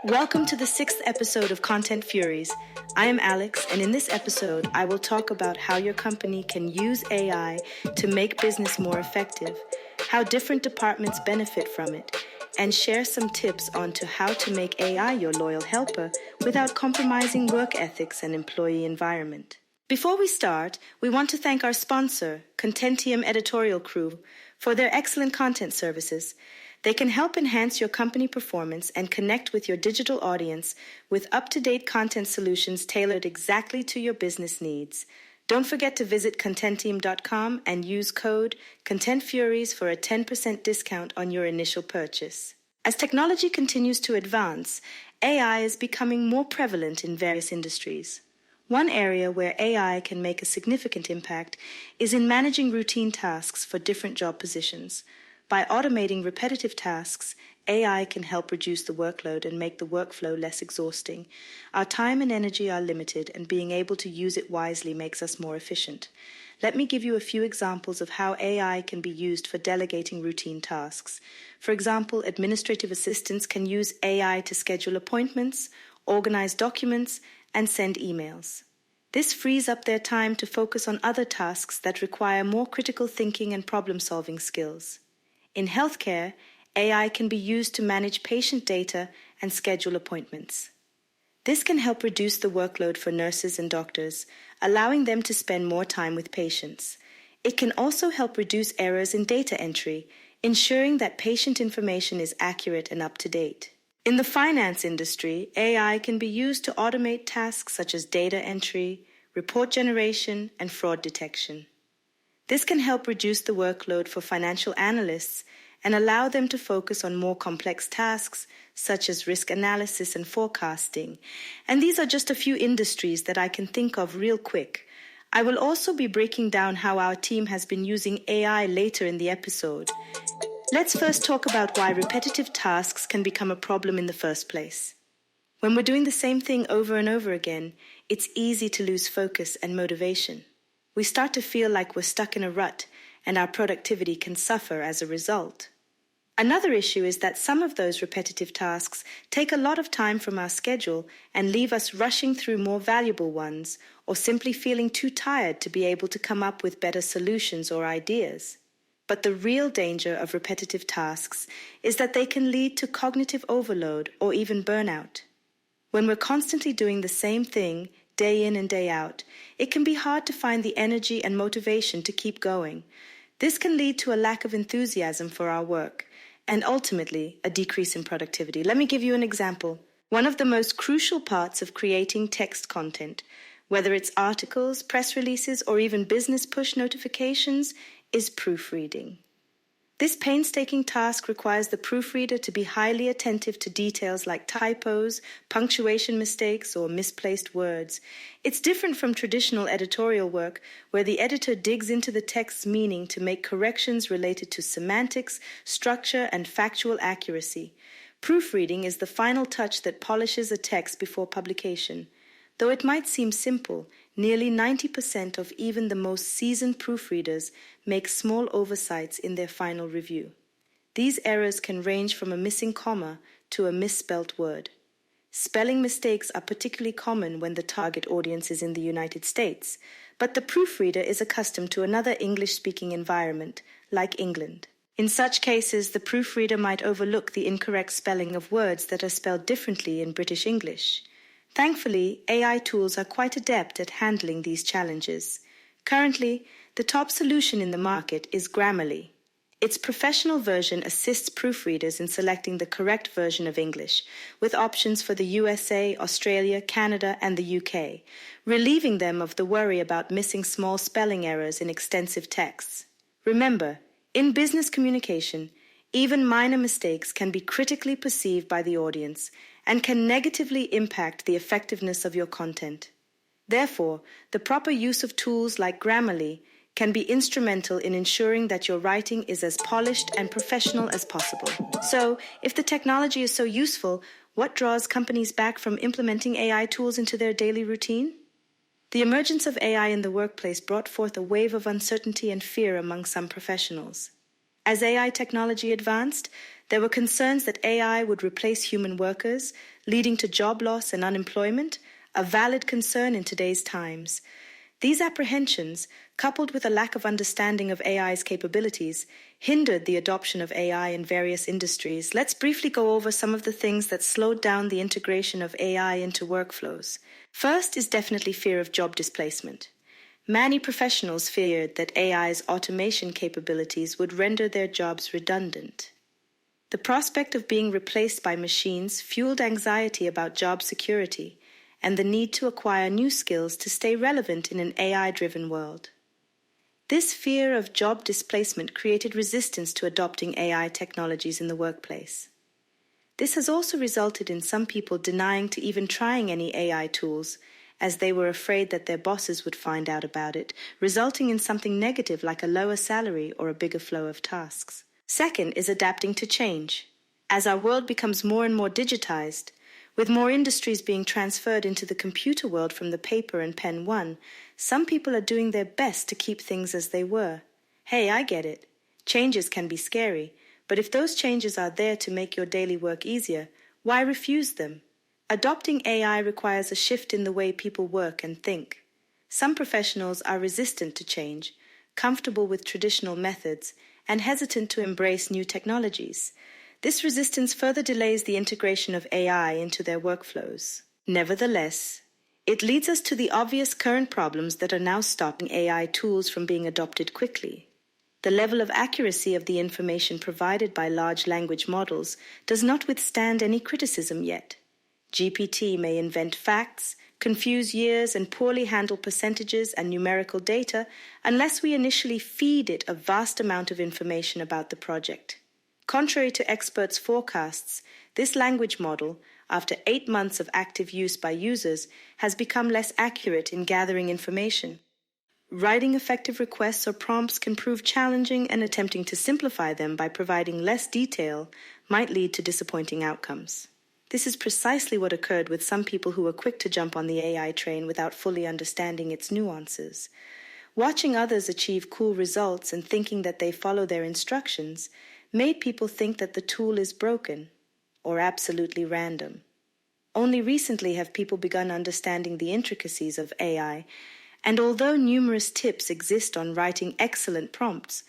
Welcome to the 6th episode of Content Furies. I am Alex, and in this episode, I will talk about how your company can use AI to make business more effective, how different departments benefit from it, and share some tips on to how to make AI your loyal helper without compromising work ethics and employee environment. Before we start, we want to thank our sponsor, Contentium Editorial Crew, for their excellent content services. They can help enhance your company performance and connect with your digital audience with up-to-date content solutions tailored exactly to your business needs. Don't forget to visit contentium.com and use code CONTENTFURIES for a 10% discount on your initial purchase. As technology continues to advance, AI is becoming more prevalent in various industries. One area where AI can make a significant impact is in managing routine tasks for different job positions. By automating repetitive tasks, AI can help reduce the workload and make the workflow less exhausting. Our time and energy are limited, and being able to use it wisely makes us more efficient. Let me give you a few examples of how AI can be used for delegating routine tasks. For example, administrative assistants can use AI to schedule appointments, organize documents, and send emails. This frees up their time to focus on other tasks that require more critical thinking and problem-solving skills. In healthcare, AI can be used to manage patient data and schedule appointments. This can help reduce the workload for nurses and doctors, allowing them to spend more time with patients. It can also help reduce errors in data entry, ensuring that patient information is accurate and up to date. In the finance industry, AI can be used to automate tasks such as data entry, report generation, and fraud detection. This can help reduce the workload for financial analysts and allow them to focus on more complex tasks such as risk analysis and forecasting. And these are just a few industries that I can think of real quick. I will also be breaking down how our team has been using AI later in the episode. Let's first talk about why repetitive tasks can become a problem in the first place. When we're doing the same thing over and over again, it's easy to lose focus and motivation. We start to feel like we're stuck in a rut, and our productivity can suffer as a result. Another issue is that some of those repetitive tasks take a lot of time from our schedule and leave us rushing through more valuable ones, or simply feeling too tired to be able to come up with better solutions or ideas. But the real danger of repetitive tasks is that they can lead to cognitive overload or even burnout. When we're constantly doing the same thing, day in and day out, it can be hard to find the energy and motivation to keep going. This can lead to a lack of enthusiasm for our work and ultimately a decrease in productivity. Let me give you an example. One of the most crucial parts of creating text content, whether it's articles, press releases, or even business push notifications, is proofreading. This painstaking task requires the proofreader to be highly attentive to details like typos, punctuation mistakes, or misplaced words. It's different from traditional editorial work, where the editor digs into the text's meaning to make corrections related to semantics, structure, and factual accuracy. Proofreading is the final touch that polishes a text before publication. Though it might seem simple, nearly 90% of even the most seasoned proofreaders make small oversights in their final review. These errors can range from a missing comma to a misspelt word. Spelling mistakes are particularly common when the target audience is in the United States, but the proofreader is accustomed to another English-speaking environment, like England. In such cases, the proofreader might overlook the incorrect spelling of words that are spelled differently in British English. Thankfully, AI tools are quite adept at handling these challenges. Currently, the top solution in the market is Grammarly. Its professional version assists proofreaders in selecting the correct version of English, with options for the USA, Australia, Canada, and the UK, relieving them of the worry about missing small spelling errors in extensive texts. Remember, in business communication, even minor mistakes can be critically perceived by the audience and can negatively impact the effectiveness of your content. Therefore, the proper use of tools like Grammarly can be instrumental in ensuring that your writing is as polished and professional as possible. So, if the technology is so useful, what draws companies back from implementing AI tools into their daily routine? The emergence of AI in the workplace brought forth a wave of uncertainty and fear among some professionals. As AI technology advanced, there were concerns that AI would replace human workers, leading to job loss and unemployment, a valid concern in today's times. These apprehensions, coupled with a lack of understanding of AI's capabilities, hindered the adoption of AI in various industries. Let's briefly go over some of the things that slowed down the integration of AI into workflows. First is definitely fear of job displacement. Many professionals feared that AI's automation capabilities would render their jobs redundant. The prospect of being replaced by machines fueled anxiety about job security and the need to acquire new skills to stay relevant in an AI-driven world. This fear of job displacement created resistance to adopting AI technologies in the workplace. This has also resulted in some people denying to even trying any AI tools, as they were afraid that their bosses would find out about it, resulting in something negative like a lower salary or a bigger flow of tasks. Second is adapting to change. As our world becomes more and more digitized, with more industries being transferred into the computer world from the paper and pen one, some people are doing their best to keep things as they were. Hey, I get it. Changes can be scary, but if those changes are there to make your daily work easier, why refuse them? Adopting AI requires a shift in the way people work and think. Some professionals are resistant to change, comfortable with traditional methods, and hesitant to embrace new technologies. This resistance further delays the integration of AI into their workflows. Nevertheless, it leads us to the obvious current problems that are now stopping AI tools from being adopted quickly. The level of accuracy of the information provided by large language models does not withstand any criticism yet. GPT may invent facts, confuse years, and poorly handle percentages and numerical data unless we initially feed it a vast amount of information about the project. Contrary to experts' forecasts, this language model, after 8 months of active use by users, has become less accurate in gathering information. Writing effective requests or prompts can prove challenging, and attempting to simplify them by providing less detail might lead to disappointing outcomes. This is precisely what occurred with some people who were quick to jump on the AI train without fully understanding its nuances. Watching others achieve cool results and thinking that they follow their instructions made people think that the tool is broken or absolutely random. Only recently have people begun understanding the intricacies of AI, and although numerous tips exist on writing excellent prompts,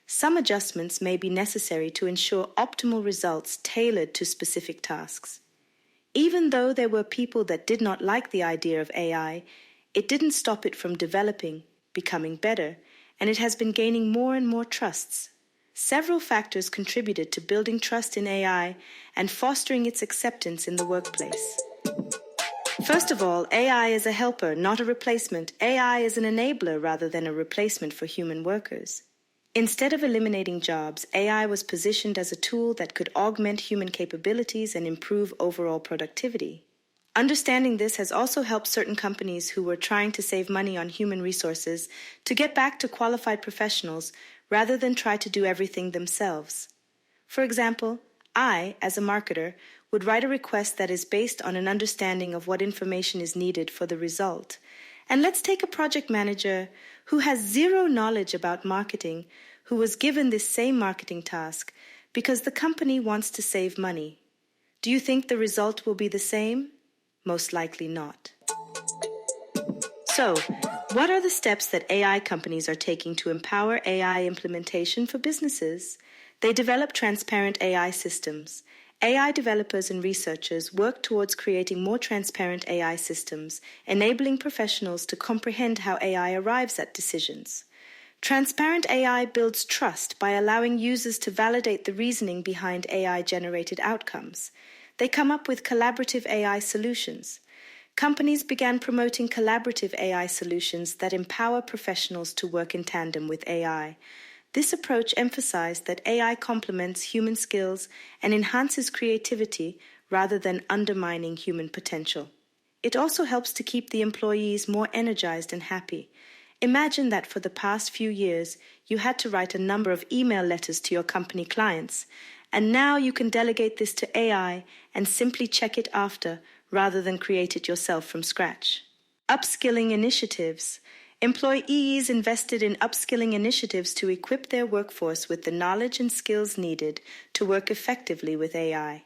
some adjustments may be necessary to ensure optimal results tailored to specific tasks. Even though there were people that did not like the idea of AI, it didn't stop it from developing, becoming better, and it has been gaining more and more trusts. Several factors contributed to building trust in AI and fostering its acceptance in the workplace. First of all, AI is a helper, not a replacement. AI is an enabler rather than a replacement for human workers. Instead of eliminating jobs, AI was positioned as a tool that could augment human capabilities and improve overall productivity. Understanding this has also helped certain companies who were trying to save money on human resources to get back to qualified professionals rather than try to do everything themselves. For example, I, as a marketer, would write a request that is based on an understanding of what information is needed for the result. And let's take a project manager who has zero knowledge about marketing, who was given this same marketing task because the company wants to save money. Do you think the result will be the same? Most likely not. So, what are the steps that AI companies are taking to empower AI implementation for businesses? They develop transparent AI systems. AI developers and researchers work towards creating more transparent AI systems, enabling professionals to comprehend how AI arrives at decisions. Transparent AI builds trust by allowing users to validate the reasoning behind AI-generated outcomes. They come up with collaborative AI solutions. Companies began promoting collaborative AI solutions that empower professionals to work in tandem with AI. This approach emphasized that AI complements human skills and enhances creativity rather than undermining human potential. It also helps to keep the employees more energized and happy. Imagine that for the past few years, you had to write a number of email letters to your company clients, and now you can delegate this to AI and simply check it after rather than create it yourself from scratch. Upskilling initiatives. Employees invested in upskilling initiatives to equip their workforce with the knowledge and skills needed to work effectively with AI.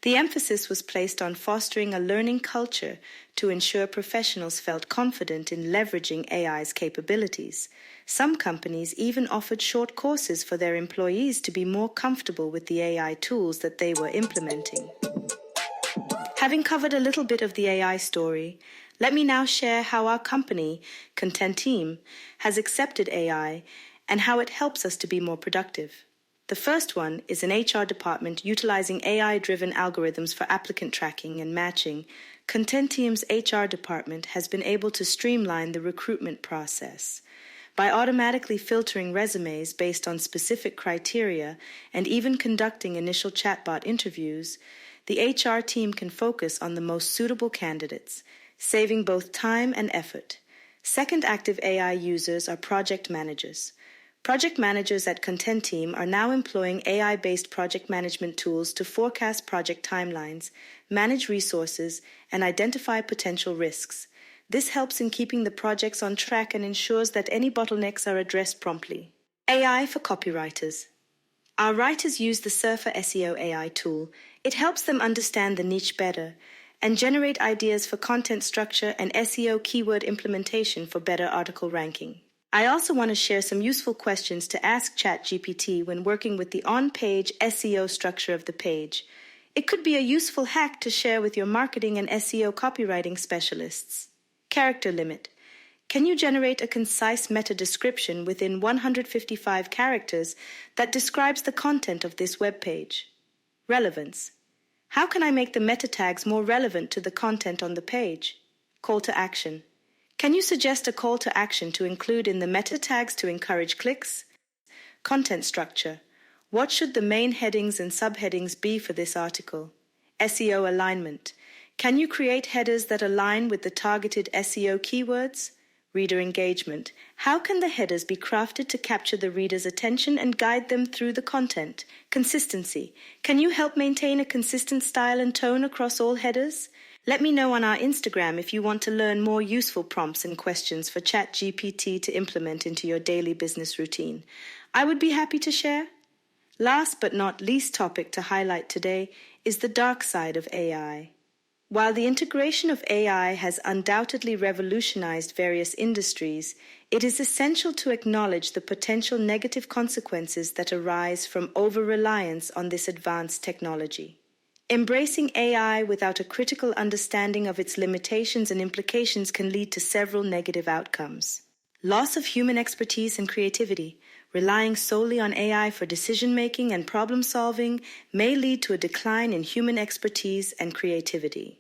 The emphasis was placed on fostering a learning culture to ensure professionals felt confident in leveraging AI's capabilities. Some companies even offered short courses for their employees to be more comfortable with the AI tools that they were implementing. Having covered a little bit of the AI story, let me now share how our company, Content Team, has accepted AI and how it helps us to be more productive. The first one is an HR department utilizing AI-driven algorithms for applicant tracking and matching. Content Team's HR department has been able to streamline the recruitment process by automatically filtering resumes based on specific criteria and even conducting initial chatbot interviews. The HR team can focus on the most suitable candidates, saving both time and effort. Second active AI users are project managers. Project managers at Content Team are now employing AI-based project management tools to forecast project timelines, manage resources, and identify potential risks. This helps in keeping the projects on track and ensures that any bottlenecks are addressed promptly. AI for copywriters. Our writers use the Surfer SEO AI tool. It helps them understand the niche better and generate ideas for content structure and SEO keyword implementation for better article ranking. I also want to share some useful questions to ask Chat GPT when working with the on-page SEO structure of the page. It could be a useful hack to share with your marketing and SEO copywriting specialists. Character limit. Can you generate a concise meta description within 155 characters that describes the content of this web page? Relevance. How can I make the meta tags more relevant to the content on the page? Call to action. Can you suggest a call to action to include in the meta tags to encourage clicks? Content structure. What should the main headings and subheadings be for this article? SEO alignment. Can you create headers that align with the targeted SEO keywords? Reader engagement. How can the headers be crafted to capture the reader's attention and guide them through the content? Consistency. Can you help maintain a consistent style and tone across all headers? Let me know on our Instagram if you want to learn more useful prompts and questions for Chat GPT to implement into your daily business routine. I would be happy to share. Last but not least topic to highlight today is the dark side of AI. While the integration of AI has undoubtedly revolutionized various industries, it is essential to acknowledge the potential negative consequences that arise from over-reliance on this advanced technology. Embracing AI without a critical understanding of its limitations and implications can lead to several negative outcomes. Loss of human expertise and creativity. Relying solely on AI for decision-making and problem-solving may lead to a decline in human expertise and creativity.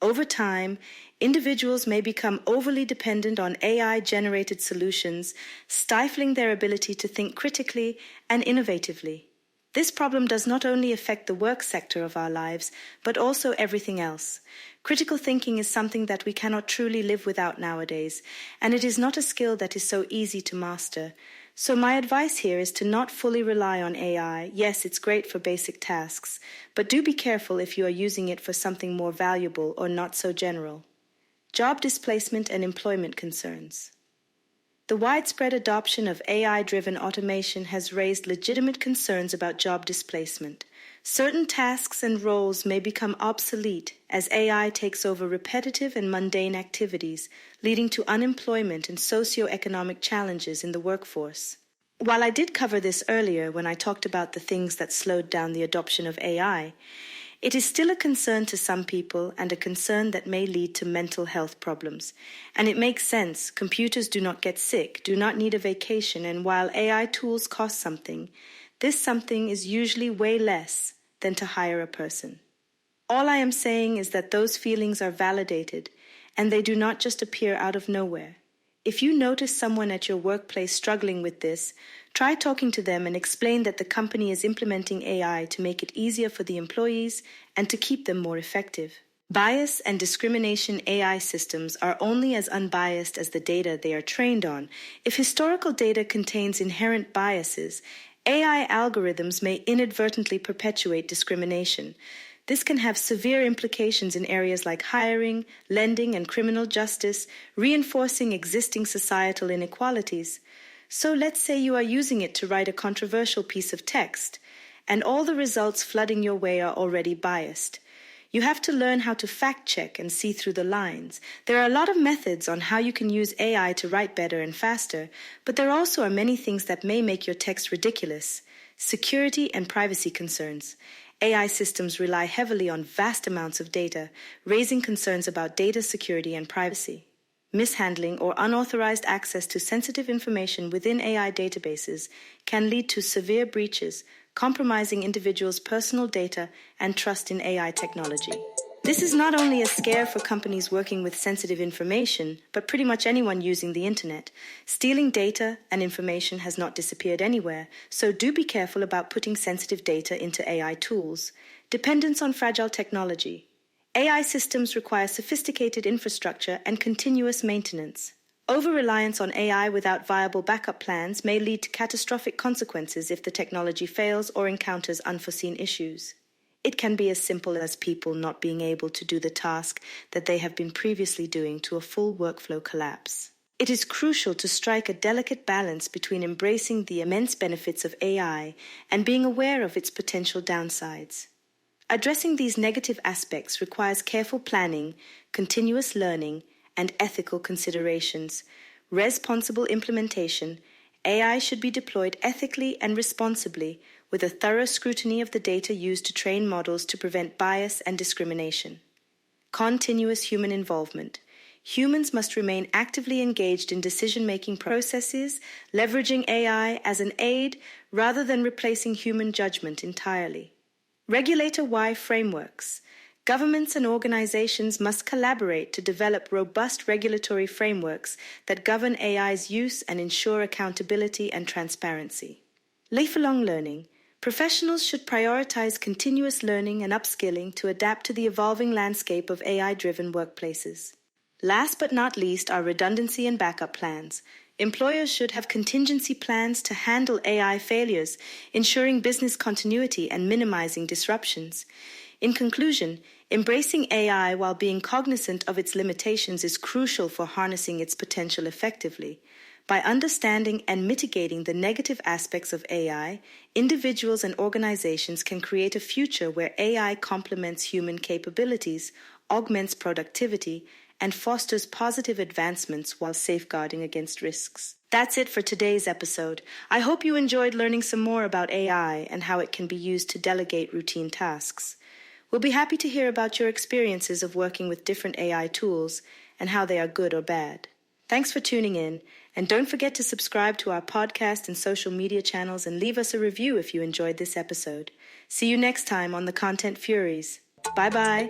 Over time, individuals may become overly dependent on AI-generated solutions, stifling their ability to think critically and innovatively. This problem does not only affect the work sector of our lives, but also everything else. Critical thinking is something that we cannot truly live without nowadays, and it is not a skill that is so easy to master. So my advice here is to not fully rely on AI. Yes, it's great for basic tasks, but do be careful if you are using it for something more valuable or not so general. Job displacement and employment concerns. The widespread adoption of AI-driven automation has raised legitimate concerns about job displacement. Certain tasks and roles may become obsolete as AI takes over repetitive and mundane activities, leading to unemployment and socioeconomic challenges in the workforce. While I did cover this earlier when I talked about the things that slowed down the adoption of AI, it is still a concern to some people and a concern that may lead to mental health problems. And it makes sense. Computers do not get sick, do not need a vacation, and while AI tools cost something, this something is usually way less than to hire a person. All I am saying is that those feelings are validated, and they do not just appear out of nowhere. If you notice someone at your workplace struggling with this, try talking to them and explain that the company is implementing AI to make it easier for the employees and to keep them more effective. Bias and discrimination AI systems are only as unbiased as the data they are trained on. If historical data contains inherent biases, AI algorithms may inadvertently perpetuate discrimination. This can have severe implications in areas like hiring, lending, and criminal justice, reinforcing existing societal inequalities. So let's say you are using it to write a controversial piece of text, and all the results flooding your way are already biased. You have to learn how to fact-check and see through the lines. There are a lot of methods on how you can use AI to write better and faster, but there also are many things that may make your text ridiculous. Security and privacy concerns. AI systems rely heavily on vast amounts of data, raising concerns about data security and privacy. Mishandling or unauthorized access to sensitive information within AI databases can lead to severe breaches, compromising individuals' personal data and trust in AI technology. This is not only a scare for companies working with sensitive information, but pretty much anyone using the internet. Stealing data and information has not disappeared anywhere, so do be careful about putting sensitive data into AI tools. Dependence on fragile technology. AI systems require sophisticated infrastructure and continuous maintenance. Over-reliance on AI without viable backup plans may lead to catastrophic consequences if the technology fails or encounters unforeseen issues. It can be as simple as people not being able to do the task that they have been previously doing to a full workflow collapse. It is crucial to strike a delicate balance between embracing the immense benefits of AI and being aware of its potential downsides. Addressing these negative aspects requires careful planning, continuous learning, and ethical considerations. Responsible implementation. AI should be deployed ethically and responsibly, with a thorough scrutiny of the data used to train models to prevent bias and discrimination. Continuous human involvement. Humans must remain actively engaged in decision-making processes, leveraging AI as an aid rather than replacing human judgment entirely. Regulator-wide frameworks. Governments and organizations must collaborate to develop robust regulatory frameworks that govern AI's use and ensure accountability and transparency. Lifelong learning. Professionals should prioritize continuous learning and upskilling to adapt to the evolving landscape of AI-driven workplaces. Last but not least are redundancy and backup plans. Employers should have contingency plans to handle AI failures, ensuring business continuity and minimizing disruptions. In conclusion, embracing AI while being cognizant of its limitations is crucial for harnessing its potential effectively. By understanding and mitigating the negative aspects of AI, individuals and organizations can create a future where AI complements human capabilities, augments productivity, and fosters positive advancements while safeguarding against risks. That's it for today's episode. I hope you enjoyed learning some more about AI and how it can be used to delegate routine tasks. We'll be happy to hear about your experiences of working with different AI tools and how they are good or bad. Thanks for tuning in, and don't forget to subscribe to our podcast and social media channels and leave us a review if you enjoyed this episode. See you next time on the Content Furies. Bye-bye.